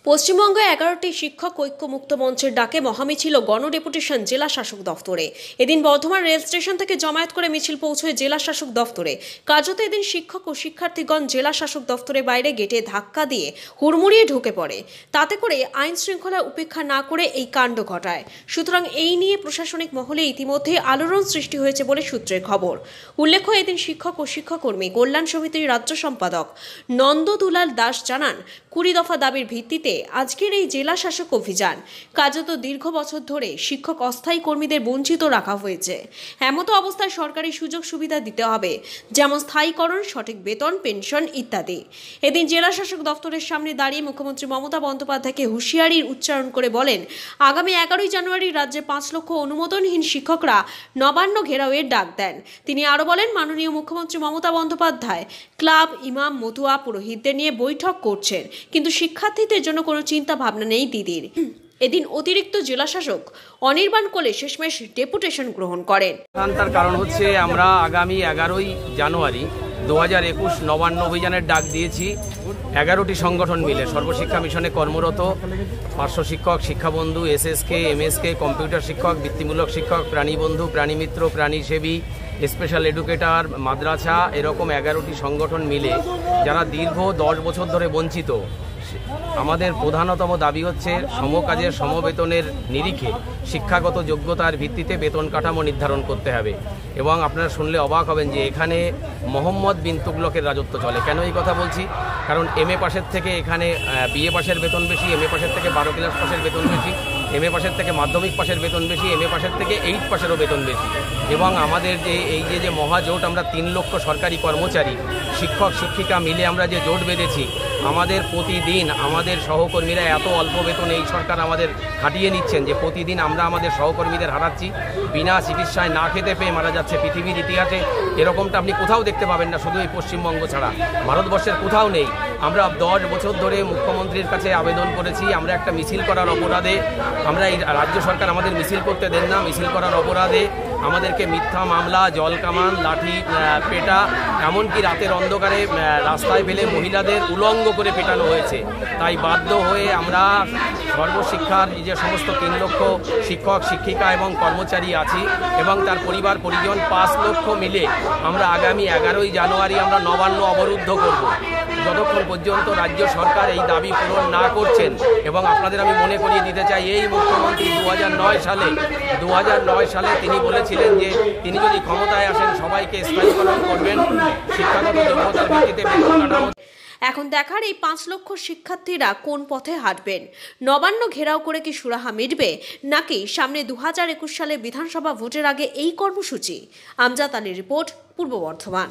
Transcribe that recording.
পশ্চিমবঙ্গে 11টি শিক্ষক ঐক্য মুক্ত মঞ্চের ডাকে মহামিছিল গণডেপুটেশন জেলা শাসক দফতরে। এদিন বর্ধমান রেল স্টেশন থেকে জমায়েত করে মিছিল পৌঁছয় জেলা শাসক দফতরে। কার্যত এদিন শিক্ষক ও শিক্ষার্থীগণ জেলা শাসক দফতরের বাইরে গেটে ধাক্কা দিয়ে হুড়মুড়িয়ে ঢুকে পড়ে। তাতে করে আইন শৃঙ্খলা উপেক্ষা না করে এই কাণ্ড ঘটায়। সুতরাং এই নিয়ে প্রশাসনিক মহলে ইতিমধ্যে আলোড়ন সৃষ্টি হয়েছে বলে সূত্রের খবর। উল্লেখ্য, এদিন শিক্ষক ও শিক্ষাকর্মী কল্যাণ সমিতির রাজ্য সম্পাদক নন্দদুলাল দাস জানান, 20 দফা দাবির ভিত্তিতে আজকের এই জেলা শাসক অভিযান। কার্যত দীর্ঘ বছর ধরে শিক্ষক অস্থায়ী কর্মীদের বঞ্চিত রাখা হয়েছে। এমতো অবস্থায় সরকারি সুযোগ সুবিধা দিতে হবে, যেমন স্থায়ীকরণ, সঠিক বেতন, পেনশন ইত্যাদি। এদিন জেলা শাসক দফতরের সামনে দাঁড়িয়ে মুখ্যমন্ত্রী মমতা বন্দ্যোপাধ্যায়কে হুঁশিয়ারির উচ্চারণ করে বলেন, আগামী 11ই জানুয়ারি রাজ্যে 5 লক্ষ অনুমোদনহীন শিক্ষকরা নবান্ন ঘেরাওয়ের ডাক দেন। তিনি আরও বলেন, মাননীয় মুখ্যমন্ত্রী মমতা বন্দ্যোপাধ্যায় ক্লাব, ইমাম, মতুয়া, পুরোহিতদের নিয়ে বৈঠক করছেন, কিন্তু শিক্ষার্থীদের জন্য কোনো চিন্তা ভাবনা নেই দিদির। এদিন অতিরিক্ত জেলা শাসক অনির্বাণ কোলে শেষমেশ ডেপুটেশন গ্রহণ করেন। তার কারণ হচ্ছে আমরা আগামী 11ই জানুয়ারি 2021 নবান্ন অভিযানের ডাক দিয়েছি। 11টি সংগঠন মিলে সর্বশিক্ষা মিশনে কর্মরত 500 শিক্ষক, শিক্ষাবন্ধু, এসএসকে, এমএসকে, কম্পিউটার শিক্ষক, বৃত্তিমূলক শিক্ষক, প্রাণীবন্ধু, প্রাণীমিত্র, প্রাণীসেবী, স্পেশাল এডুকেটর, মাদ্রাসা, এরকম 11টি সংগঠন মিলে যারা দীর্ঘ 10 বছর ধরে বঞ্চিত। আমাদের প্রধানতম দাবি হচ্ছে সমকাজের সমবেতনের নিরিখে শিক্ষাগত যোগ্যতার ভিত্তিতে বেতন কাঠামো নির্ধারণ করতে হবে। এবং আপনারা শুনলে অবাক হবেন যে এখানে মোহাম্মদ বিন তুগলকের রাজত্ব চলে। কেন এই কথা বলছি? কারণ এমএ পাশের থেকে এখানে বিএ পাশের বেতন বেশি, এমএ পাশের থেকে 12 ক্লাস পাশের বেতন বেশি, এমএ পাশের থেকে মাধ্যমিক পাশের বেতন বেশি, এমএ পাশের থেকে 8 পাশেরও বেতন বেশি। এবং আমাদের যে এই যে মহাজোট, আমরা 3 লক্ষ সরকারি কর্মচারী, শিক্ষক শিক্ষিকা মিলে আমরা যে জোট বেঁধেছি, আমাদের প্রতিদিন আমাদের সহকর্মীরা এত অল্প বেতন এই সরকার আমাদের খাটিয়ে নিচ্ছেন যে প্রতিদিন আমরা আমাদের সহকর্মীদের হারাচ্ছি। বিনা চিকিৎসায় না খেতে পেয়ে মারা যাচ্ছে। পৃথিবীর ইতিহাসে এরকমটা আপনি কোথাও দেখতে পাবেন না, শুধু এই পশ্চিমবঙ্গ ছাড়া ভারতবর্ষের কোথাও নেই। আমরা 10 বছর ধরে মুখ্যমন্ত্রীর কাছে আবেদন করেছি। আমরা একটা মিছিল করার অপরাধে, আমরা এই রাজ্য সরকার আমাদের মিছিল করতে দেন না। মিছিল করার অপরাধে আমাদেরকে মিথ্যা মামলা, জল কামান, লাঠি পেটা, এমনকি রাতের অন্ধকারে রাস্তায় ফেলে মহিলাদের উলঙ্গ করে পেটানো হয়েছে। তাই বাধ্য হয়ে আমরা সর্বশিক্ষার যে সমস্ত 3 লক্ষ শিক্ষক শিক্ষিকা এবং কর্মচারী আছি এবং তার পরিবার পরিজন 5 লক্ষ মিলে আমরা আগামী 11ই জানুয়ারি আমরা নবান্ন অবরুদ্ধ করব, যতক্ষণ পর্যন্ত রাজ্য সরকার এই দাবি পূরণ না করছেন। এবং আপনাদের আমি মনে করিয়ে দিতে চাই, এই মুখ্যমন্ত্রী 2009 সালে তিনি বলেছিলেন যে তিনি যদি ক্ষমতায় আসেন সবাইকে স্থায়ীকরণ করবেন, শিক্ষাগত যোগ্যতার ভিত্তিতে বেতন কাঠামো। এখন দেখার এই 5 লক্ষ শিক্ষার্থীরা কোন পথে হাঁটবেন। নবান্ন ঘেরাও করে কি সুরাহা মিটবে, নাকি সামনে 2021 সালে বিধানসভা ভোটের আগে এই কর্মসূচি? আমজাদ আলীর রিপোর্ট, পূর্ব বর্ধমান।